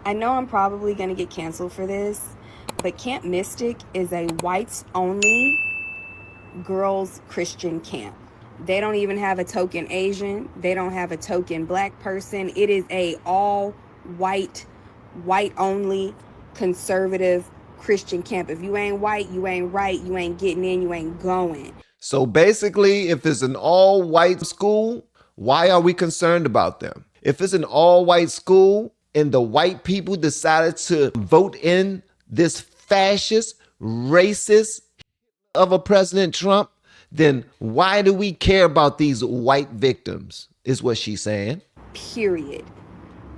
I know I'm probably going to get canceled for this, but Camp Mystic is a whites-only girls Christian camp. They don't even have a token Asian. They don't have a token black person. It is a all white only conservative Christian camp. If you ain't white, you ain't right, you ain't getting in, you ain't going. So basically, if it's an all-white school, why are we concerned about them? If it's an all-white school and the white people decided to vote in this fascist, racist of a President Trump, then why do we care about these white victims, is what she's saying. Period.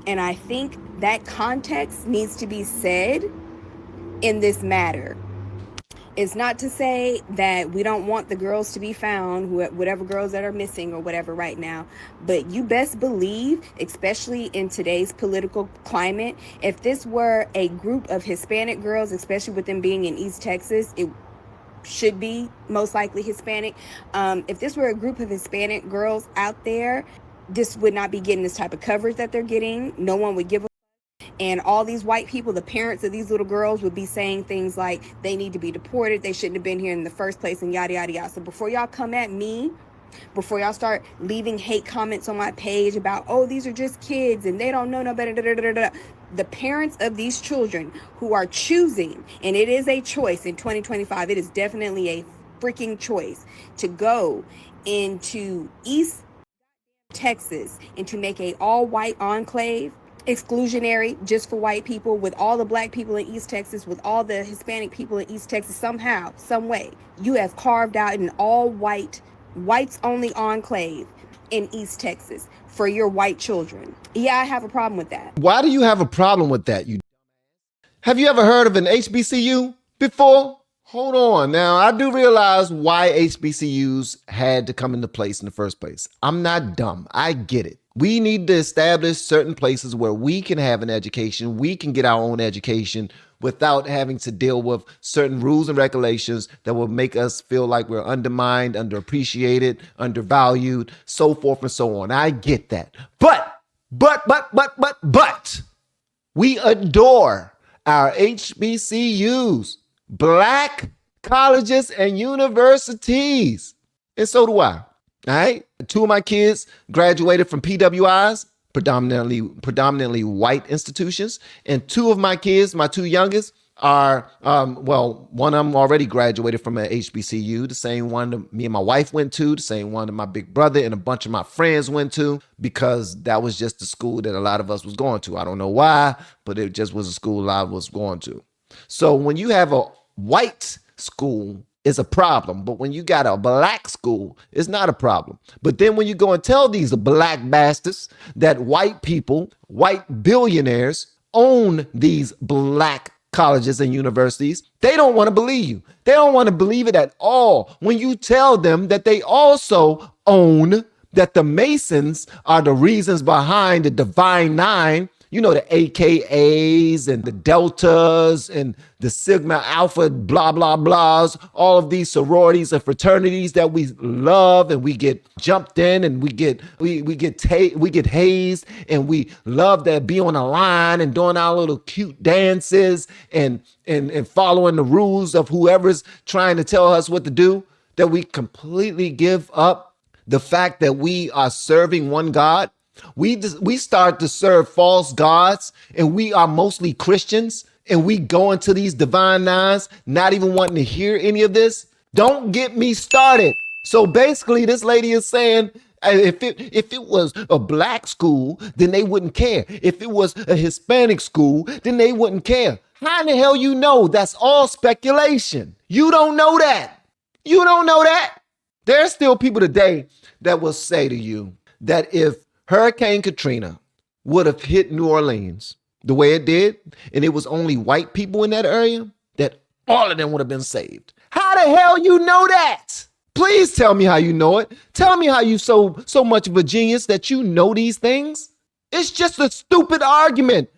And I think that context needs to be said in this matter. It's not to say that we don't want the girls to be found, whatever girls that are missing or whatever right now, but you best believe, especially in today's political climate, if this were a group of Hispanic girls, especially with them being in East Texas, it should be most likely Hispanic. If this were a group of Hispanic girls out there, this would not be getting this type of coverage that they're getting. No one would give a. And all these white people, the parents of these little girls, would be saying things like they need to be deported, they shouldn't have been here in the first place, and yada yada yada. So before y'all come at me, before y'all start leaving hate comments on my page about, oh, these are just kids and they don't know no better, the parents of these children who are choosing, and it is a choice in 2025, it is definitely a freaking choice to go into East Texas and to make a all-white enclave, exclusionary just for white people, with all the black people in East Texas, with all the Hispanic people in East Texas. Somehow, some way, you have carved out an all-white, whites-only enclave in East Texas for your white children. Yeah, I have a problem with that. Why do you have a problem with that? Have you ever heard of an HBCU before? Hold on. Now, I do realize why HBCUs had to come into place in the first place. I'm not dumb. I get it. We need to establish certain places where we can have an education. We can get our own education without having to deal with certain rules and regulations that will make us feel like we're undermined, underappreciated, undervalued, so forth and so on. I get that. But we adore our HBCUs, black colleges and universities. And so do I. All right. 2 of my kids graduated from PWIs, predominantly white institutions. And 2 of my kids, my 2 youngest, are, one of them already graduated from an HBCU, the same one that me and my wife went to, the same one that my big brother and a bunch of my friends went to, because that was just the school that a lot of us was going to. I don't know why, but it just was a school a lot of us going to. So when you have a white school, it's a problem. But when you got a black school, it's not a problem. But then when you go and tell these black bastards that white people, white billionaires, own these black colleges and universities, they don't want to believe you. They don't want to believe it at all. When you tell them that they also own, that the Masons are the reasons behind the Divine Nine, you know, the AKAs and the Deltas and the Sigma Alpha blah, blah, blahs, all of these sororities and fraternities that we love, and we get jumped in and we get hazed, and we love to be on a line and doing our little cute dances and following the rules of whoever's trying to tell us what to do, that we completely give up the fact that we are serving one God. We start to serve false gods, and we are mostly Christians, and we go into these Divine Nines not even wanting to hear any of this. Don't get me started. So basically, this lady is saying, if it was a black school, then they wouldn't care. If it was a Hispanic school, then they wouldn't care. How in the hell you know? That's all speculation. You don't know that. You don't know that. There's still people today that will say to you that if Hurricane Katrina would have hit New Orleans the way it did, and it was only white people in that area, that all of them would have been saved. How the hell you know that? Please tell me how you know it. Tell me how you so much of a genius that you know these things. It's just a stupid argument.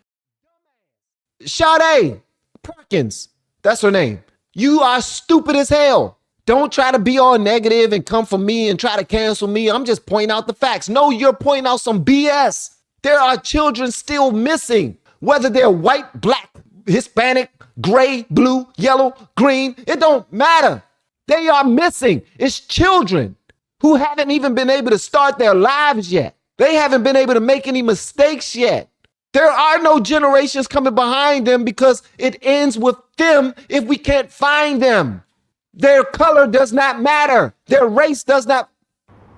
Sade Perkins, that's her name. You are stupid as hell. Don't try to be all negative and come for me and try to cancel me. I'm just pointing out the facts. No, you're pointing out some BS. There are children still missing. Whether they're white, black, Hispanic, gray, blue, yellow, green, it don't matter. They are missing. It's children who haven't even been able to start their lives yet. They haven't been able to make any mistakes yet. There are no generations coming behind them because it ends with them if we can't find them. Their color does not matter. Their race does not.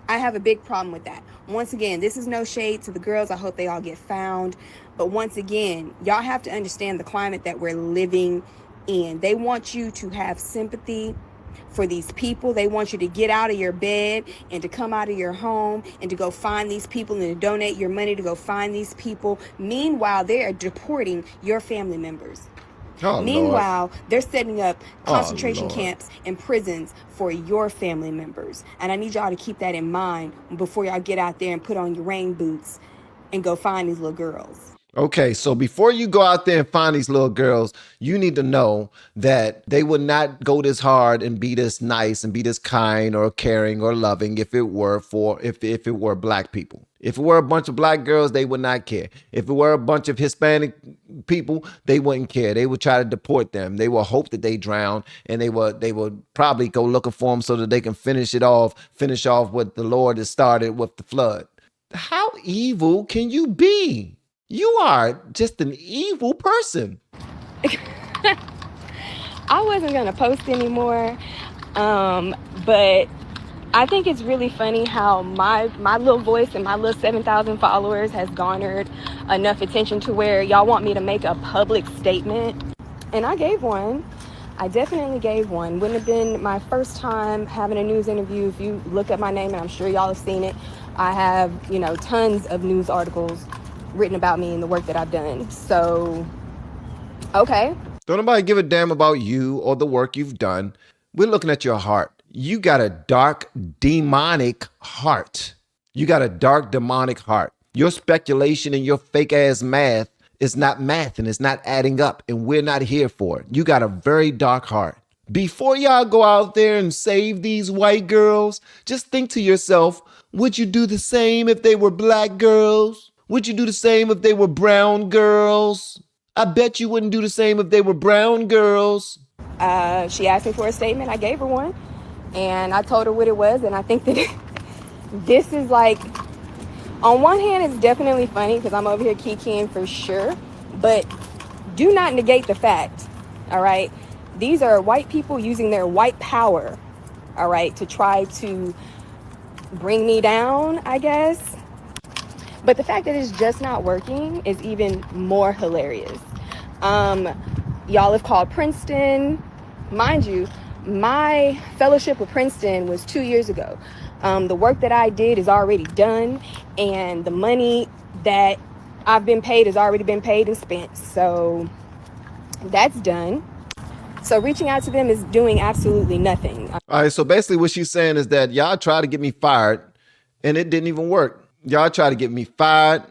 I have a big problem with that. Once again, this is no shade to the girls. I hope they all get found. But once again, y'all have to understand the climate that we're living in. They want you to have sympathy for these people. They want you to get out of your bed and to come out of your home and to go find these people and to donate your money to go find these people. Meanwhile, they are deporting your family members. Oh, Meanwhile, Lord. they're setting up concentration camps and prisons for your family members. And I need y'all to keep that in mind before y'all get out there and put on your rain boots and go find these little girls. Okay, so before you go out there and find these little girls, you need to know that they would not go this hard and be this nice and be this kind or caring or loving if it were black people. If it were a bunch of black girls, they would not care. If it were a bunch of Hispanic people, they wouldn't care. They would try to deport them. They will hope that they drown, and they would probably go looking for them so that they can finish off what the Lord has started with the flood. How evil can you be? You are just an evil person. I wasn't going to post anymore, but I think it's really funny how my little voice and my little 7,000 followers has garnered enough attention to where y'all want me to make a public statement. And I gave one. I definitely gave one. Wouldn't have been my first time having a news interview. If you look at my name, and I'm sure y'all have seen it, I have, tons of news articles written about me and the work that I've done. So, okay. Don't nobody give a damn about you or the work you've done. We're looking at your heart. You got a dark, demonic heart. You got a dark, demonic heart. Your speculation and your fake ass math is not math and it's not adding up, and we're not here for it. You got a very dark heart. Before y'all go out there and save these white girls, just think to yourself, would you do the same if they were black girls? Would you do the same if they were brown girls? I bet you wouldn't do the same if they were brown girls. She asked me for a statement. I gave her one. And I told her what it was. And I think that this is like, on one hand, it's definitely funny because I'm over here kikiing for sure. But do not negate the fact, all right? These are white people using their white power, all right, to try to bring me down, I guess. But the fact that it's just not working is even more hilarious. Y'all have called Princeton. Mind you, my fellowship with Princeton was 2 years ago. The work that I did is already done, and the money that I've been paid has already been paid and spent. So that's done. So reaching out to them is doing absolutely nothing. All right, so basically what she's saying is that y'all tried to get me fired, and it didn't even work. Y'all tried to get me fired.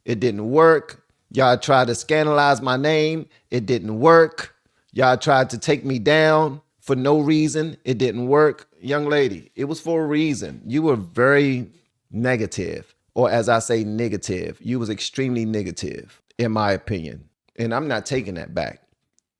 It didn't work. Y'all tried to scandalize my name. It didn't work. Y'all tried to take me down for no reason. It didn't work. Young lady, it was for a reason. You were very negative, or as I say, negative. You was extremely negative, in my opinion. And I'm not taking that back.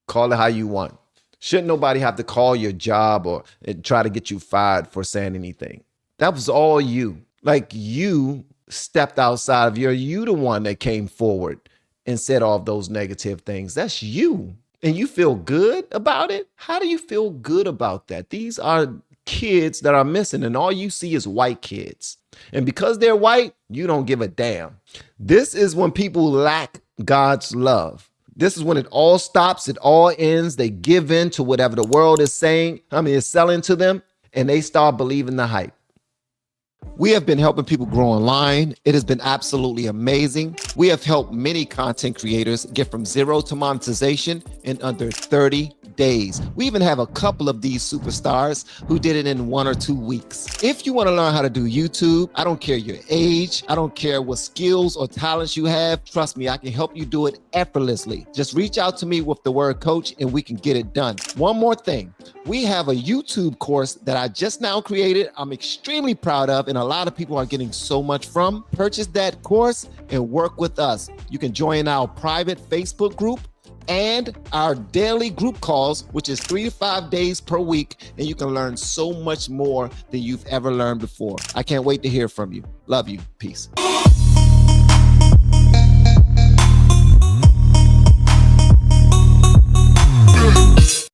Call it how you want. Shouldn't nobody have to call your job or try to get you fired for saying anything. That was all you. Like, you stepped outside of you the one that came forward and said all of those negative things. That's you. And you feel good about it? How do you feel good about that? These are kids that are missing, and all you see is white kids. And because they're white, you don't give a damn. This is when people lack God's love. This is when it all stops, it all ends. They give in to whatever the world is saying, is selling to them, and they start believing the hype. We have been helping people grow online. It has been absolutely amazing. We have helped many content creators get from zero to monetization in under 30 days. We even have a couple of these superstars who did it in 1 or 2 weeks. If you want to learn how to do YouTube, I don't care your age, I don't care what skills or talents you have, trust me, I can help you do it effortlessly. Just reach out to me with the word coach and we can get it done. One more thing, we have a YouTube course that I just now created. I'm extremely proud of, and a lot of people are getting so much from. Purchase that course and work with us. You can join our private Facebook group and our daily group calls, which is 3 to 5 days per week, and you can learn so much more than you've ever learned before. I can't wait to hear from you. Love you. Peace.